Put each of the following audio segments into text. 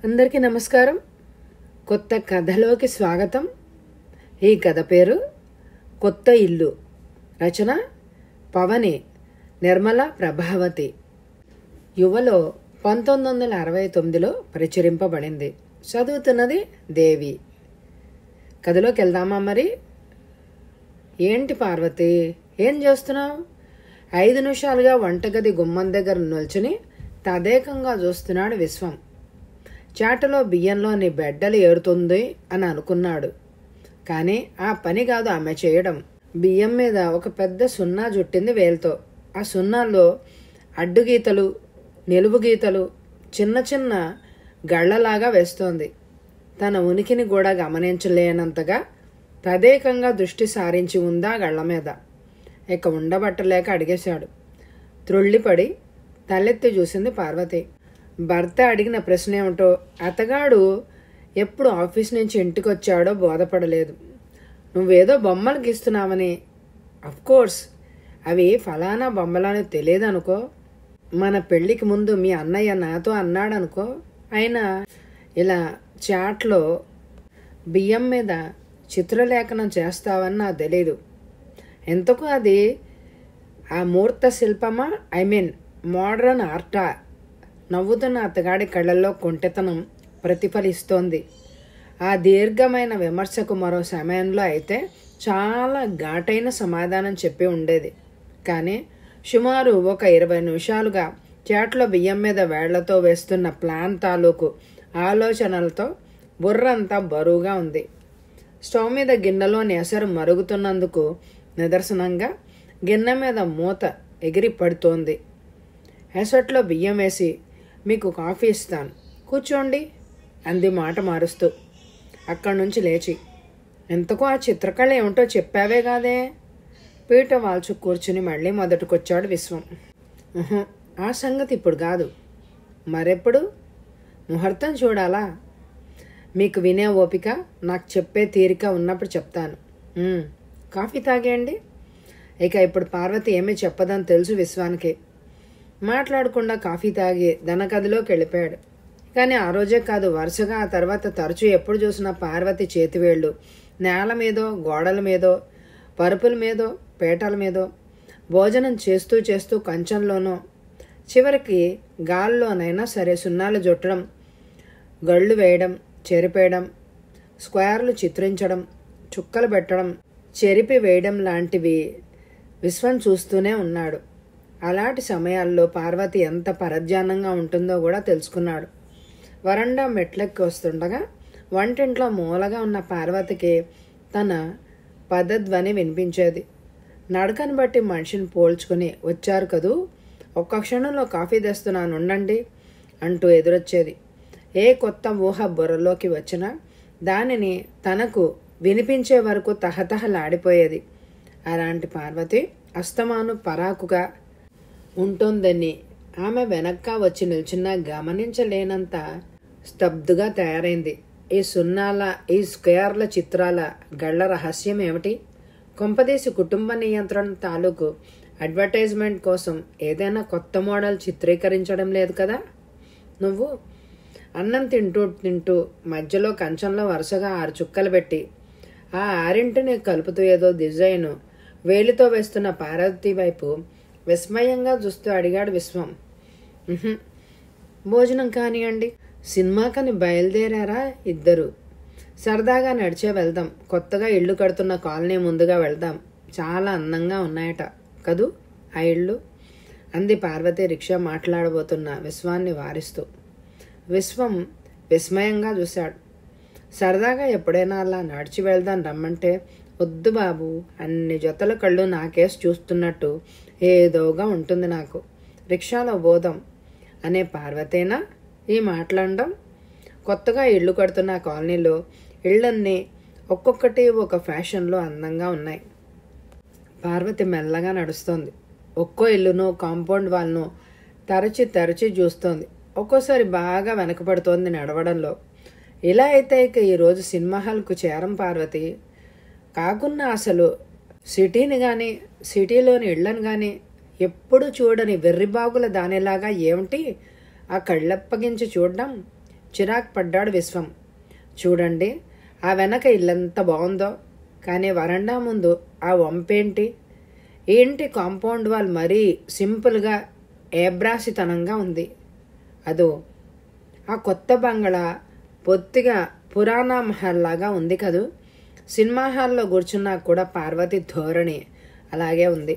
అందరికీ నమస్కారం. కొత్త కథలోకి స్వాగతం. ఈ కథ పేరు కొత్త ఇల్లు. రచన పవని నిర్మల ప్రభావతి. యువలో 1969లో ప్రచురింపబడింది. చదువుతున్నది దేవి. కథలోకి వెళ్దామా మరి? ఏంటి పార్వతి, ఏం చేస్తున్నావు? 5 నిమిషాలుగా వంటగది గుమ్మం దగ్గర నిల్చుని తదేకంగా చూస్తున్నాడు విశ్వం. చాటలో బియ్యంలోని బెడ్డలు ఏరుతుంది అని అనుకున్నాడు. కానీ ఆ పని కాదు ఆమె చేయడం. బియ్యం మీద ఒక పెద్ద సున్నా జుట్టింది వేలుతో. ఆ సున్నాల్లో అడ్డు గీతలు, నిలువు గీతలు, చిన్న చిన్న గళ్లలాగా వేస్తోంది. తన ఉనికిని కూడా గమనించలేనంతగా తదేకంగా దృష్టి సారించి ఉందా గళ్ల మీద. ఇక ఉండబట్టలేక అడిగేశాడు. త్రుళ్ళిపడి తలెత్తి చూసింది పార్వతి. భర్త అడిగిన ప్రశ్న ఏమిటో, అతగాడు ఎప్పుడు ఆఫీస్ నుంచి ఇంటికి వచ్చాడో బోధపడలేదు. నువ్వేదో బొమ్మలు గీస్తున్నావని. అఫ్కోర్స్ అవి ఫలానా బొమ్మలని తెలియదనుకో. మన పెళ్లికి ముందు మీ అన్నయ్య నాతో అన్నాడనుకో. అయినా ఇలా చాట్లో బియ్యం మీద చిత్రలేఖనం చేస్తావని నాకు తెలీదు. ఎంతకు అది ఆ మూర్త శిల్పమా, మోడర్న్ ఆర్టా? నవ్వుతున్న అతగాడి కళ్ళల్లో కొంటెతనం ప్రతిఫలిస్తోంది. ఆ దీర్ఘమైన విమర్శకు మరో సమయంలో అయితే చాలా ఘాటైన సమాధానం చెప్పి ఉండేది. కానీ సుమారు ఒక 20 నిమిషాలుగా చాట్లో బియ్యం మీద వేళ్లతో వేస్తున్న ప్లాన్ తాలూకు ఆలోచనలతో బుర్రంతా బరువుగా ఉంది. స్టవ్ మీద గిన్నెలోని ఎసరు మరుగుతున్నందుకు నిదర్శనంగా గిన్నె మీద మూత ఎగిరి పడుతోంది. ఎసట్లో బియ్యం వేసి, మీకు కాఫీ ఇస్తాను, కూర్చోండి అంది మాట మారుస్తూ అక్కడి నుంచి లేచి. ఎంతకో ఆ చిత్రకళ ఏమిటో చెప్పావే కాదే. పీట వాల్చు కూర్చుని మళ్ళీ మొదటికొచ్చాడు విశ్వం. ఆ సంగతి ఇప్పుడు కాదు, మరెప్పుడు? ముహూర్తం చూడాలా? మీకు వినే ఓపిక, నాకు చెప్పే తీరిక ఉన్నప్పుడు చెప్తాను. కాఫీ తాగేయండి. ఇక ఇప్పుడు పార్వతి ఏమీ చెప్పదని తెలుసు విశ్వానికి. మాట్లాడకుండా కాఫీ తాగి దనగదిలోకి వెళ్ళిపోయాడు. కానీ ఆ రోజే కాదు, వరుసగా ఆ తర్వాత తరచూ ఎప్పుడు చూసినా పార్వతి చేతివేళ్లు నేల మీదో, గోడల మీదో, పరుపుల మీదో, పీటల మీదో, భోజనం చేస్తూ చేస్తూ కంచంలోనో, చివరికి గాల్లోనైనా సరే సున్నాలు జొట్టడం, గళ్ళు వేయడం, చెరిపేయడం, స్క్వేర్లు చిత్రించడం, చుక్కలు పెట్టడం, చెరిపి వేయడం లాంటివి విశ్వం చూస్తూనే ఉన్నాడు. అలాంటి సమయాల్లో పార్వతి ఎంత పరధ్యానంగా ఉంటుందో కూడా తెలుసుకున్నాడు. వరండా మెట్లెక్కి వస్తుండగా వంటింట్లో మూలగా ఉన్న పార్వతికి తన పదధ్వని వినిపించేది. నడకను బట్టి మనిషిని పోల్చుకుని, వచ్చారు కదూ, ఒక్క క్షణంలో కాఫీ తెస్తున్నాను ఉండండి అంటూ ఎదురొచ్చేది. ఏ కొత్త ఊహ బుర్రలోకి వచ్చినా దానిని తనకు వినిపించే వరకు తహతహలాడిపోయేది. అలాంటి పార్వతి అస్తమాను పరాకుగా ఉంటుందని ఆమె వెనక్కా వచ్చి నిల్చున్నా గమనించలేనంత స్తబ్దుగా తయారైంది. ఈ సున్నాల, ఈ స్క్వేర్ల చిత్రాల గళ్ల రహస్యం ఏమిటి? కొంపదీసి కుటుంబ నియంత్రణ తాలూకు అడ్వర్టైజ్మెంట్ కోసం ఏదైనా కొత్త మోడల్ చిత్రీకరించడం లేదు కదా? నువ్వు అన్నం తింటూ తింటూ మధ్యలో కంచంలో వరుసగా 6 చుక్కలు పెట్టి ఆ 6 కలుపుతూ ఏదో డిజైను వేలితో వేస్తున్న పార్వతి వైపు విస్మయంగా చూస్తూ అడిగాడు విశ్వం. భోజనం కానివ్వండి. సినిమాకని బయలుదేరారా ఇద్దరు? సరదాగా నడిచే వెళ్దాం. కొత్తగా ఇళ్ళు కడుతున్న కాలనీ ముందుగా వెళ్దాం. చాలా అందంగా ఉన్నాయట కదూ ఆ ఇళ్ళు అంది పార్వతి రిక్షా మాట్లాడబోతున్న విశ్వాన్ని వారిస్తూ. విశ్వం విస్మయంగా చూశాడు. సరదాగా ఎప్పుడైనా అలా నడిచి వెళ్దాం రమ్మంటే, వద్దు బాబు, అన్ని జతల కళ్ళు నాకేసి చూస్తున్నట్టు ఏదోగా ఉంటుంది నాకు. రిక్షాలో పోదాం అనే పార్వతేనా ఈ మాట్లాడడం? కొత్తగా ఇళ్ళు కడుతున్న కాలనీలో ఇళ్ళన్నీ ఒక్కొక్కటి ఒక ఫ్యాషన్లో అందంగా ఉన్నాయి. పార్వతి మెల్లగా నడుస్తోంది. ఒక్కో ఇల్లునో, కాంపౌండ్ వాల్ను తరచి తరచి చూస్తోంది. ఒక్కోసారి బాగా వెనకబడుతోంది నడవడంలో. ఇలా అయితే ఇక ఈరోజు సినిమా హాల్కు చేరం పార్వతి. కాకున్నా అసలు సిటీని కానీ, సిటీలోని ఇళ్లను కానీ ఎప్పుడు చూడని వెర్రిబాగుల దానిలాగా ఏమిటి ఆ కళ్ళప్పగించి చూడడం? చిరాకు పడ్డాడు విశ్వం. చూడండి, ఆ వెనక ఇల్లంత బాగుందో, కానీ వరండా ముందు ఆ వంపేంటి? ఏంటి కాంపౌండ్ వాల్ మరీ సింపుల్గా ఏబ్రాసితనంగా ఉంది. అదో ఆ కొత్త బంగళా పొత్తిగా పురాణా మహల్ లాగా ఉంది కదూ. సినిమా హాల్లో కూర్చున్నా కూడా పార్వతి ధోరణి అలాగే ఉంది.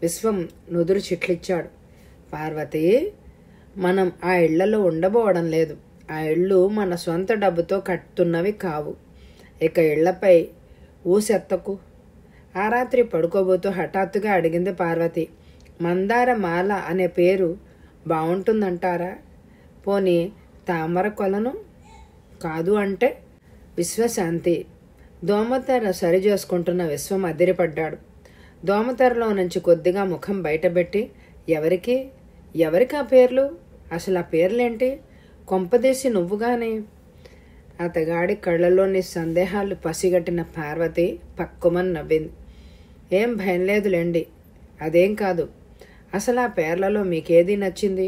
విశ్వం నుదురు చిట్లిచ్చాడు. పార్వతి, మనం ఆ ఇళ్లలో ఉండబోవడం లేదు. ఆ ఇళ్ళు మన సొంత డబ్బుతో కట్టుతున్నవి కావు. ఇక ఇళ్లపై ఊసెత్తకు. ఆ రాత్రి పడుకోబోతూ హఠాత్తుగా అడిగింది పార్వతి. మందార మాల అనే పేరు బాగుంటుందంటారా? పోనీ తామర కొలను కాదు అంటే? విశ్వశాంతి. దోమతెర సరి చేసుకుంటున్న విశ్వం అదిరిపడ్డాడు. దోమతెరలో నుంచి కొద్దిగా ముఖం బయటపెట్టి, ఎవరికి ఆ పేర్లు? అసలు ఆ పేర్లేంటి? కొంపదీసి నువ్వుగానే? అతగాడి కళ్ళలోని సందేహాలు పసిగట్టిన పార్వతి పక్కుమని నవ్వింది. ఏం భయం లేదులేండి. అదేం కాదు. అసలు ఆ పేర్లలో మీకేది నచ్చింది?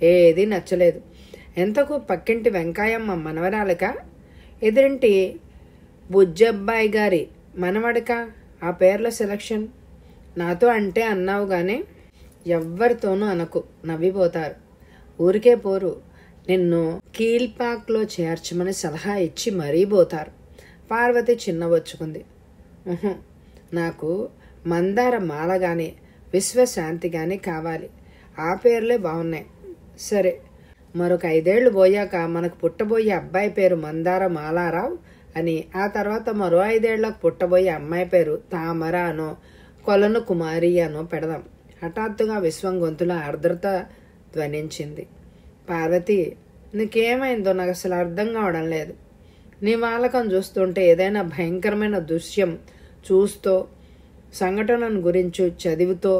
ఏదీ నచ్చలేదు. ఎంతకు పక్కింటి వెంకాయమ్మ మనవరాలక, ఎదురింటి బుజ్జబ్బాయి గారి మనవడిక ఆ పేర్ల సెలక్షన్? నాతో అంటే అన్నావు గానీ ఎవ్వరితోనూ అనకు, నవ్విపోతారు. ఊరికే పోరు, నిన్ను కీల్పాక్లో చేర్చమని సలహా ఇచ్చి మరీ పోతారు. పార్వతి చిన్నవచ్చుకుంది. నాకు మందార మాల గాని విశ్వశాంతి గాని కావాలి. ఆ పేర్లే బాగున్నాయి. సరే, మరొక 5 ఏళ్లు పోయాక మనకు పుట్టబోయే అబ్బాయి పేరు మందార మాలారావు అని, ఆ తర్వాత మరో 5 ఏళ్లకు పుట్టబోయే అమ్మాయి పేరు తామర అనో కొలను కుమారి అనో పెడదాం. హఠాత్తుగా విశ్వం గొంతులో ఆర్ద్రత ధ్వనించింది. పార్వతి, నీకేమైందో నాకు అసలు అర్థం కావడం లేదు. నీ వాలకం చూస్తుంటే ఏదైనా భయంకరమైన దృశ్యం చూస్తూ, సంఘటనను గురించి చదివుతో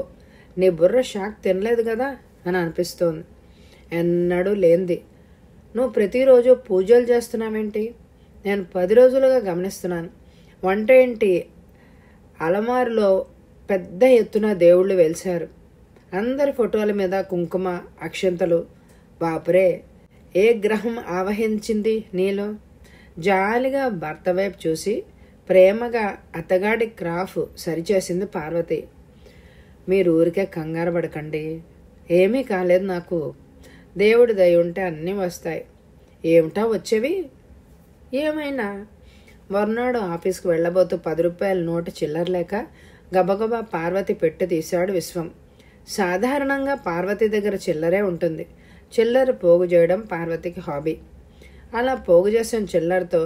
నీ బుర్ర షాక్ తినలేదు కదా అని అనిపిస్తోంది. ఎన్నడూ లేంది. నువ్వు ప్రతిరోజు పూజలు చేస్తున్నావేంటి? నేను 10 రోజులుగా గమనిస్తున్నాను. వంట ఏంటి అలమారులో పెద్ద ఎత్తున దేవుళ్ళు వెలిశారు. అందరి ఫోటోల మీద కుంకుమ, అక్షంతలు. బాపురే, ఏ గ్రహం ఆవహించింది నీలో? జాలిగా భర్త వైపు చూసి ప్రేమగా అతగాడి క్రాఫ్ సరిచేసింది పార్వతి. మీరు ఊరికే కంగారు పడకండి. ఏమీ కాలేదు నాకు. దేవుడి దయ ఉంటే అన్నీ వస్తాయి. ఏమిటా వచ్చేవి? ఏమైనా. మర్నాడు ఆఫీస్కి వెళ్ళబోతూ 10 రూపాయల నోటు చిల్లరలేక గబగబా పార్వతి పెట్టి తీశాడు విశ్వం. సాధారణంగా పార్వతి దగ్గర చిల్లరే ఉంటుంది. చిల్లర పోగు చేయడం పార్వతికి హాబీ. అలా పోగు చేసిన చిల్లరతో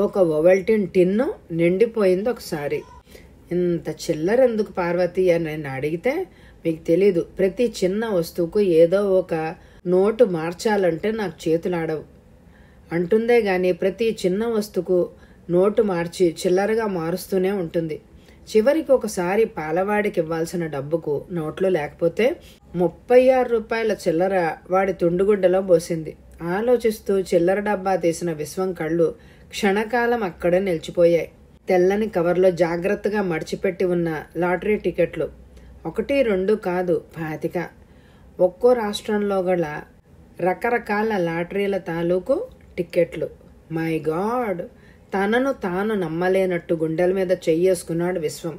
ఒక ఓవెల్టిన్ టిన్ను నిండిపోయింది ఒకసారి. ఇంత చిల్లర ఎందుకు పార్వతి అని నేను అడిగితే, మీకు తెలీదు, ప్రతి చిన్న వస్తువుకు ఏదో ఒక నోటు మార్చాలంటే నాకు చేతులాడవు అంటుందే గాని ప్రతి చిన్న వస్తువుకు నోటు మార్చి చిల్లరగా మారుస్తూనే ఉంటుంది. చివరికి ఒకసారి పాలవాడికి ఇవ్వాల్సిన డబ్బుకు నోట్లు లేకపోతే 36 రూపాయల చిల్లర వాడి తుండుగుడ్డలో పోసింది. ఆలోచిస్తూ చిల్లర డబ్బా తీసిన విశ్వం కళ్ళు క్షణకాలం అక్కడే నిలిచిపోయాయి. తెల్లని కవర్లో జాగ్రత్తగా మడిచిపెట్టి ఉన్న లాటరీ టికెట్లు 1, 2 కాదు, 25. ఒక్కో రాష్ట్రంలో గల రకరకాల లాటరీల తాలూకు టిక్కెట్లు. My God! తనను తాను నమ్మలేనట్టు గుండెల మీద చెయ్యేసుకున్నాడు విశ్వం.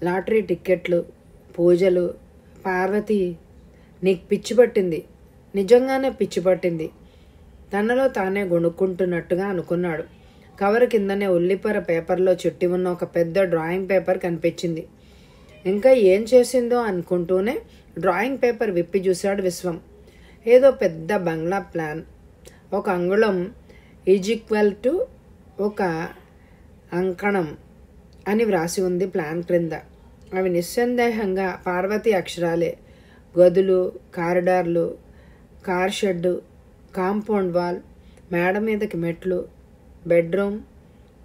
లాటరీ టిక్కెట్లు, పూజలు. పార్వతి, నీకు పిచ్చి పట్టింది. నిజంగానే పిచ్చి పట్టింది. తనలో తానే గొణుక్కుంటున్నట్టుగా అనుకున్నాడు. కవర్ కిందనే ఉల్లిపొర పేపర్లో చుట్టి ఉన్న ఒక పెద్ద డ్రాయింగ్ పేపర్ కనిపించింది. ఇంకా ఏం చేసిందో అనుకుంటూనే డ్రాయింగ్ పేపర్ విప్పి చూశాడు విశ్వం. ఏదో పెద్ద బంగ్లా ప్లాన్. 1 అంగుళం = 1 అంకణం అని వ్రాసి ఉంది ప్లాన్ క్రింద. అవి నిస్సందేహంగా పార్వతి అక్షరాలే. గదులు, కారిడార్లు, కార్ షెడ్డు, కాంపౌండ్ వాల్, మేడ మీదకి మెట్లు, బెడ్రూమ్,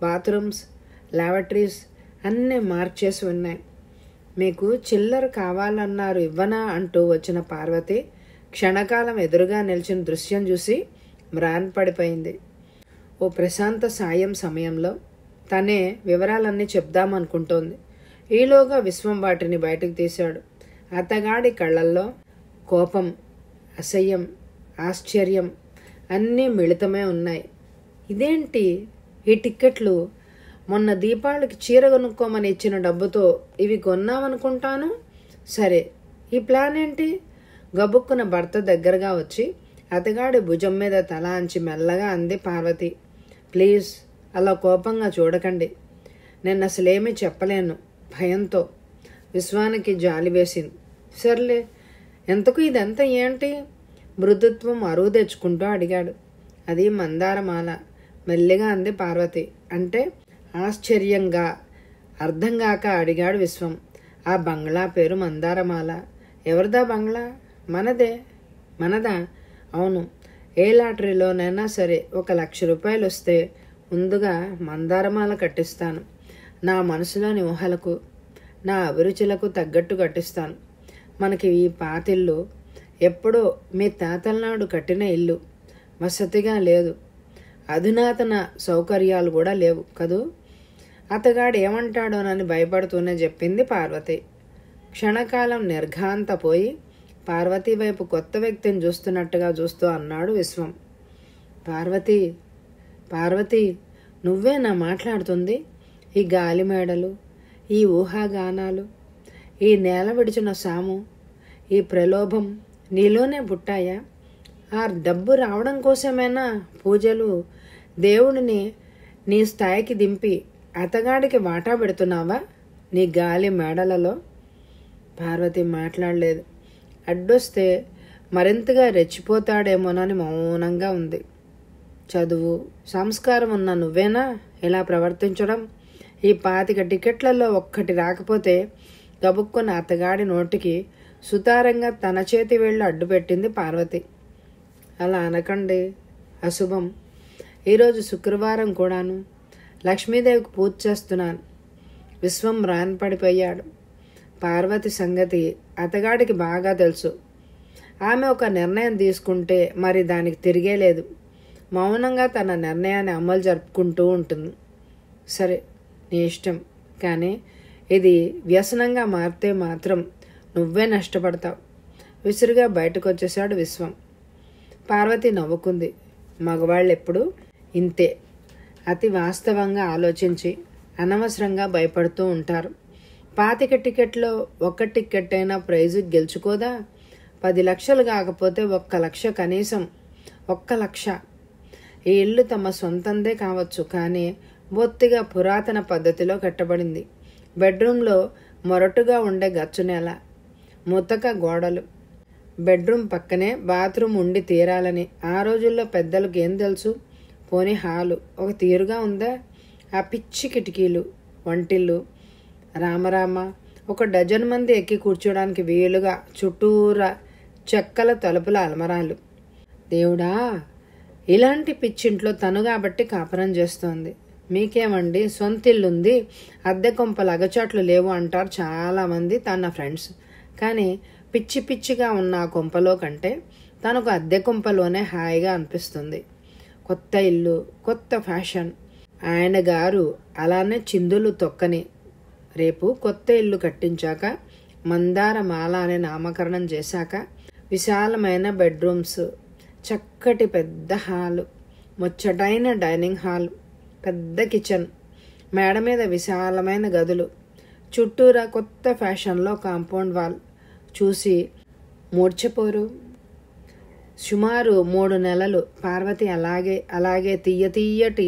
బాత్రూమ్స్, లాబరేటరీస్ అన్నీ మార్క్ చేసి ఉన్నాయి. మీకు చిల్లర కావాలన్నారు, ఇవ్వనా అంటూ వచ్చిన పార్వతి క్షణకాలం ఎదురుగా నిలిచిన దృశ్యం చూసి మ్రాన్పడిపోయింది. ఓ ప్రశాంత సాయం సమయంలో తనే వివరాలన్నీ చెప్దామనుకుంటోంది. ఈలోగా విశ్వం వాటిని బయటకు తీశాడు. అతగాడి కళ్ళల్లో కోపం, అసహ్యం, ఆశ్చర్యం అన్నీ మిళితమే ఉన్నాయి. ఇదేంటి ఈ టిక్కెట్లు? మొన్న దీపావళికి చీర కొనుక్కోమని ఇచ్చిన డబ్బుతో ఇవి కొన్నామనుకుంటాను. సరే, ఈ ప్లాన్ ఏంటి? గబుక్కున భర్త దగ్గరగా వచ్చి అతగాడి భుజం మీద తల అంచి మెల్లగా అంది పార్వతి. ప్లీజ్ అలా కోపంగా చూడకండి. నేను అసలేమీ చెప్పలేను భయంతో. విశ్వానికి జాలి వేసింది. సర్లే, ఎంతకు ఇదంతా ఏంటి? మృదుత్వం అరువు తెచ్చుకుంటూ అడిగాడు. అది మందారమాల, మెల్లిగా అంది పార్వతి. అంటే? ఆశ్చర్యంగా అర్థంగాక అడిగాడు విశ్వం. ఆ బంగ్లా పేరు మందారమాల. ఎవరిదా బంగ్లా? మనదే. మనదా? అవును. ఏ లాటరీలోనైనా సరే 1,00,000 రూపాయలు వస్తే ముందుగా మందారమాల కట్టిస్తాను. నా మనసులోని ఊహలకు, నా అభిరుచులకు తగ్గట్టు కట్టిస్తాను. మనకి ఈ పాతిల్లు ఎప్పుడో మీ తాతల నాడు కట్టిన ఇల్లు. వసతిగా లేదు, అధునాతన సౌకర్యాలు కూడా లేవు కదూ. అతగాడు ఏమంటాడోనని భయపడుతూనే చెప్పింది పార్వతి. క్షణకాలం నిర్ఘాంతపోయి పార్వతి వైపు కొత్త వ్యక్తిని చూస్తున్నట్టుగా చూస్తూ అన్నాడు విశ్వం. పార్వతి, పార్వతి, నువ్వేనా మాట్లాడుతుంది? ఈ గాలి మేడలు, ఈ ఊహాగానాలు, ఈ నేల విడిచిన సాము, ఈ ప్రలోభం నీలోనే పుట్టాయా? ఆ డబ్బు రావడం కోసమేనా పూజలు? దేవుడిని నీ స్థాయికి దింపి అతగాడికి వాటా పెడుతున్నావా నీ గాలి మేడలలో? పార్వతి మాట్లాడలేదు. అడ్డొస్తే మరింతగా రెచ్చిపోతాడేమోనని మౌనంగా ఉంది. చదువు, సంస్కారం ఉన్న నువ్వేనా ఇలా ప్రవర్తించడం? ఈ 25 టికెట్లలో ఒక్కటి రాకపోతే గబుక్కున్న అతగాడి నోటికి సుతారంగా తన చేతి వేళ్ళు అడ్డుపెట్టింది పార్వతి. అలా అనకండి, అశుభం. ఈరోజు శుక్రవారం కూడాను. లక్ష్మీదేవికి పూజ చేస్తున్నాను. విశ్వం రాన్పడిపోయాడు. పార్వతి సంగతి అతగాడికి బాగా తెలుసు. ఆమె ఒక నిర్ణయం తీసుకుంటే మరి దానికి తిరిగే లేదు. మౌనంగా తన నిర్ణయాన్ని అమలు జరుపుకుంటూ ఉంటుంది. సరే, నీ ఇష్టం. కానీ ఇది వ్యసనంగా మారితే మాత్రం నువ్వే నష్టపడతావు. విసురుగా బయటకు వచ్చేశాడు విశ్వం. పార్వతి నవ్వుకుంది. మగవాళ్ళు ఎప్పుడు ఇంతే. అతి వాస్తవంగా ఆలోచించి అనవసరంగా భయపడుతూ ఉంటారు. 25 టికెట్లో 1 టికెట్ అయినా ప్రైజు గెలుచుకోదా? 10 లక్షలు కాకపోతే 1,00,000, కనీసం 1,00,000. ఈ ఇల్లు తమ సొంతందే కావచ్చు, కానీ బొత్తిగా పురాతన పద్ధతిలో కట్టబడింది. బెడ్రూమ్లో మొరటుగా ఉండే గచ్చునేల, ముతక గోడలు. బెడ్రూమ్ పక్కనే బాత్రూమ్ ఉండి తీరాలని ఆ రోజుల్లో పెద్దలకు ఏం తెలుసు? పోనీ హాలు ఒక తీరుగా ఉందా? ఆ పిచ్చి కిటికీలు, వంటిల్లు. రామరామ, 1 డజన్ మంది ఎక్కి కూర్చోడానికి వీలుగా చుట్టూరా చెక్కల తలుపుల అలమరాలు. దేవుడా, ఇలాంటి పిచ్చింట్లో తను కాబట్టి కాపురం చేస్తోంది. మీకేమండి, సొంతిల్లుంది, అద్దె కొంపలు అగచాట్లు లేవు అంటారు చాలామంది తన ఫ్రెండ్స్. కానీ పిచ్చి పిచ్చిగా ఉన్న ఆ కొంపలో కంటే తనకు అద్దె కొంపలోనే హాయిగా అనిపిస్తుంది. కొత్త ఇల్లు, కొత్త ఫ్యాషన్. ఆయన గారు అలానే చిందులు తొక్కని. రేపు కొత్త ఇల్లు కట్టించాక, మందారమాల అనే నామకరణం చేశాక విశాలమైన బెడ్రూమ్స్, చక్కటి పెద్ద హాలు, ముచ్చటైన డైనింగ్ హాల్, పెద్ద కిచెన్, మేడ మీద విశాలమైన గదులు, చుట్టూరా కొత్త ఫ్యాషన్లో కాంపౌండ్ వాల్ చూసి మూర్ఛపోరు. సుమారు 3 నెలలు పార్వతి అలాగే తీయటి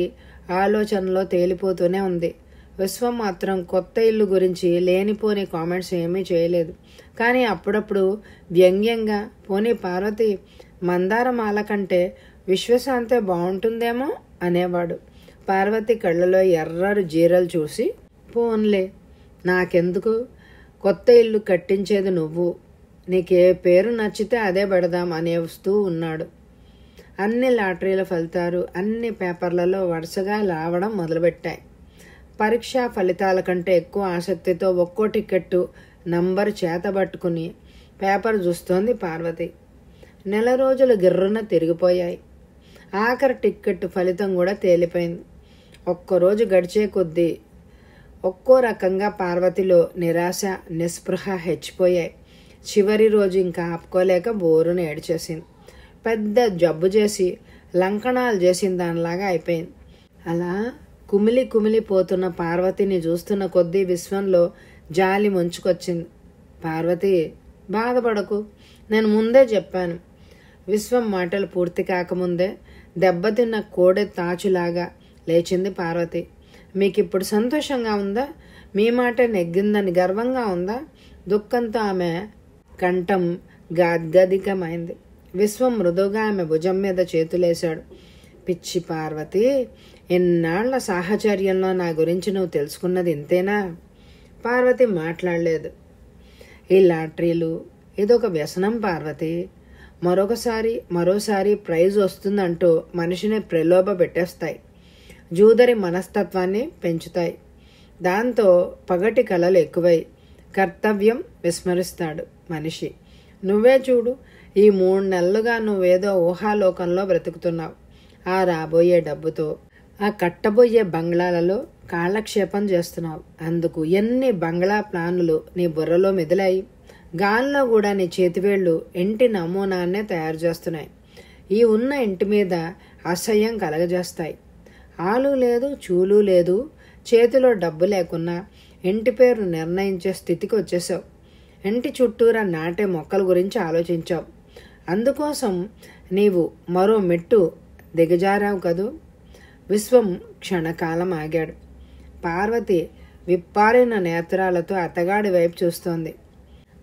ఆలోచనలో తేలిపోతూనే ఉంది. విశ్వం మాత్రం కొత్త ఇల్లు గురించి లేనిపోని కామెంట్స్ ఏమీ చేయలేదు. కానీ అప్పుడప్పుడు వ్యంగ్యంగా, పోనీ పార్వతి మందారమాల కంటే విశ్వశాంతే బాగుంటుందేమో అనేవాడు. పార్వతి కళ్ళలో ఎర్రరు జీరలు చూసి, పోన్లే నాకెందుకు, కొత్త ఇల్లు కట్టించేది నువ్వు, నీకే పేరు నచ్చితే అదే పెడదాం అనేస్తూ ఉన్నాడు. అన్ని లాటరీల ఫలితాలు అన్ని పేపర్లలో వరుసగా రావడం మొదలుపెట్టాయి. పరీక్షా ఫలితాల కంటే ఎక్కువ ఆసక్తితో ఒక్కో టికెట్టు నంబరు చేతబట్టుకుని పేపర్ చూస్తోంది పార్వతి. 1 నెల రోజులు గిర్రున తిరిగిపోయాయి. ఆఖరి టిక్కెట్టు ఫలితం కూడా తేలిపోయింది. ఒక్కరోజు గడిచే కొద్దీ ఒక్కో రకంగా పార్వతిలో నిరాశ, నిస్పృహ హెచ్చిపోయాయి. చివరి రోజు ఇంకా ఆపుకోలేక బోరున ఏడ్చేసింది. పెద్ద జబ్బు చేసి లంకణాలు చేసిన దానిలాగా అయిపోయింది. అలా కుమిలి కుమిలిపోతున్న పార్వతిని చూస్తున్న కొద్దీ విశ్వంలో జాలి ముంచుకొచ్చింది. పార్వతి, బాధపడకు, నేను ముందే చెప్పాను. విశ్వం మాటలు పూర్తి కాకముందే దెబ్బతిన్న కోడె తాచులాగా లేచింది పార్వతి. మీకిప్పుడు సంతోషంగా ఉందా? మీ మాట నెగ్గిందని గర్వంగా ఉందా? దుఃఖంతో ఆమె కంఠం గాద్గదికమైంది. విశ్వం మృదువుగా ఆమె భుజం మీద చేతులేశాడు. పిచ్చి పార్వతి, ఎన్నాళ్ల సాహచర్యంలో నా గురించి నువ్వు తెలుసుకున్నది ఇంతేనా? పార్వతి మాట్లాడలేదు. ఈ లాటరీలు ఇదొక వ్యసనం పార్వతి. మరోసారి ప్రైజ్ వస్తుందంటూ మనిషిని ప్రలోభ పెట్టేస్తాయి. జూదరి మనస్తత్వాన్ని పెంచుతాయి. దాంతో పగటి కలలు ఎక్కువై కర్తవ్యం విస్మరిస్తాడు మనిషి. నువ్వే చూడు, ఈ 3 నెలలుగా నువ్వేదో ఊహాలోకంలో బ్రతుకుతున్నావు. ఆ రాబోయే డబ్బుతో ఆ కట్టబోయే బంగ్లాలలో కాలక్షేపం చేస్తున్నావు. అందుకు ఎన్ని బంగ్లా ప్లానులు నీ బుర్రలో మెదిలాయి. గాల్లో కూడా నీ చేతివేళ్లు ఇంటి నమూనాన్నే తయారు చేస్తున్నాయి. ఈ ఉన్న ఇంటి మీద అసహ్యం కలగజేస్తాయి. ఆలు లేదు, చూలు లేదు, చేతిలో డబ్బు లేకున్నా ఇంటి పేరు నిర్ణయించే స్థితికి వచ్చేసావు. ఇంటి చుట్టూరా నాటే మొక్కల గురించి ఆలోచించావు. అందుకోసం నీవు మరో మెట్టు దిగజారావు కదూ. విశ్వం క్షణకాలం ఆగాడు. పార్వతి విప్పారిన నేత్రాలతో అతగాడి వైపు చూస్తోంది.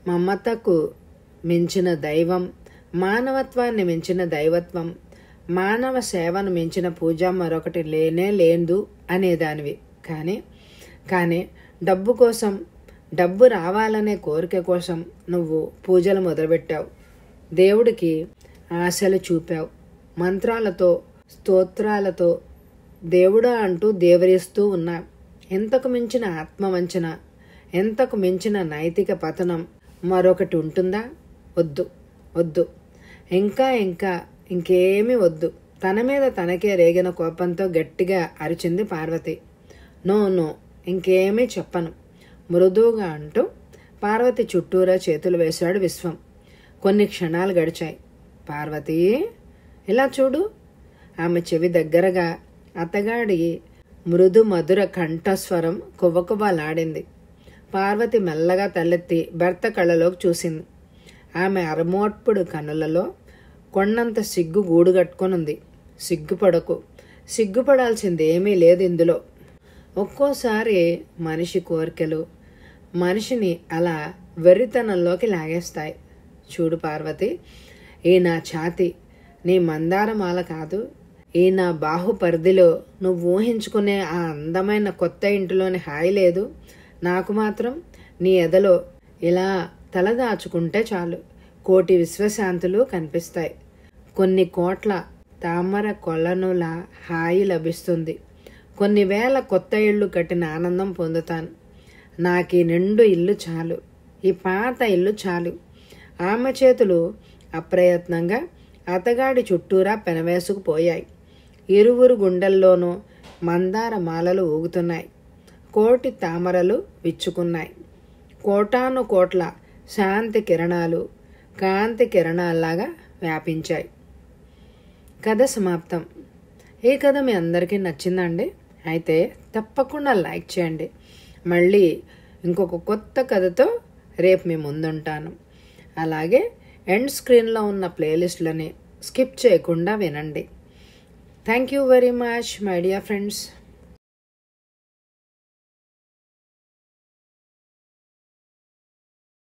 మమతకు మించిన దైవం, మానవత్వాన్ని మించిన దైవత్వం, మానవ సేవను మించిన పూజ మరొకటి లేనే లేదు అనేదానివి. కానీ డబ్బు కోసం, డబ్బు రావాలనే కోరిక కోసం నువ్వు పూజలు మొదలుపెట్టావు. దేవుడికి ఆశలు చూపావు. మంత్రాలతో, స్తోత్రాలతో దేవుడా అంటూ దేవరిస్తూ ఉన్నావు. ఎంతకు మించిన ఆత్మవంచన, ఎంతకు మించిన నైతిక పతనం మరొకటి ఉంటుందా? వద్దు. ఇంకా ఇంకేమీ వద్దు. తన మీద తనకే రేగిన కోపంతో గట్టిగా అరిచింది పార్వతి. నో, ఇంకేమీ చెప్పను మృదువుగా అంటూ పార్వతి చుట్టూరా చేతులు వేశాడు విశ్వం. కొన్ని క్షణాలు గడిచాయి. పార్వతి, ఇలా చూడు. ఆమె చెవి దగ్గరగా అతగాడి మృదు మధుర కంఠస్వరం కువ్వకువ్వలాడింది. పార్వతి మెల్లగా తలెత్తి భర్త కళ్ళలోకి చూసింది. ఆమె అరమోట్పుడు కనులలో కొండంత సిగ్గు గూడుగట్టుకొనుంది. సిగ్గుపడకు, సిగ్గుపడాల్సింది ఏమీ లేదు ఇందులో. ఒక్కోసారి మనిషి కోరికలు మనిషిని అలా వెర్రితనంలోకి లాగేస్తాయి. చూడు పార్వతి, ఈ నా ఛాతి నీ మందారమాల కాదు. ఈ నా బాహు పరిధిలో నువ్వు ఊహించుకునే ఆ అందమైన కొత్త ఇంటిలోని హాయి లేదు. నాకు మాత్రం నీ ఎదలో ఇలా తలదాచుకుంటే చాలు 1,000,000 విశ్వశాంతులు కనిపిస్తాయి. కొన్ని కోట్ల తామర కొలనులా హాయి లభిస్తుంది. కొన్ని వేల కొత్త ఇళ్ళు కట్టిన ఆనందం పొందుతాను. నాకు ఈ నిండు ఇల్లు చాలు, ఈ పాత ఇల్లు చాలు. ఆమె చేతులు అప్రయత్నంగా అతగాడి చుట్టూరా పెనవేసుకుపోయాయి. ఇరువురు గుండెల్లోనూ మందార మాలలు ఊగుతున్నాయి. 1,000,000 తామరలు విచ్చుకున్నాయి. కోటాను కోట్ల శాంతి కిరణాలు కాంతి కిరణాల్లాగా వ్యాపించాయి. కథ సమాప్తం. ఈ కథ మీ అందరికీ నచ్చిందండి? అయితే తప్పకుండా లైక్ చేయండి. మళ్ళీ ఇంకొక కొత్త కథతో రేపు మీ ముందుంటాను. అలాగే ఎండ్ స్క్రీన్లో ఉన్న ప్లేలిస్ట్లని స్కిప్ చేయకుండా వినండి. Thank you very much my dear friends.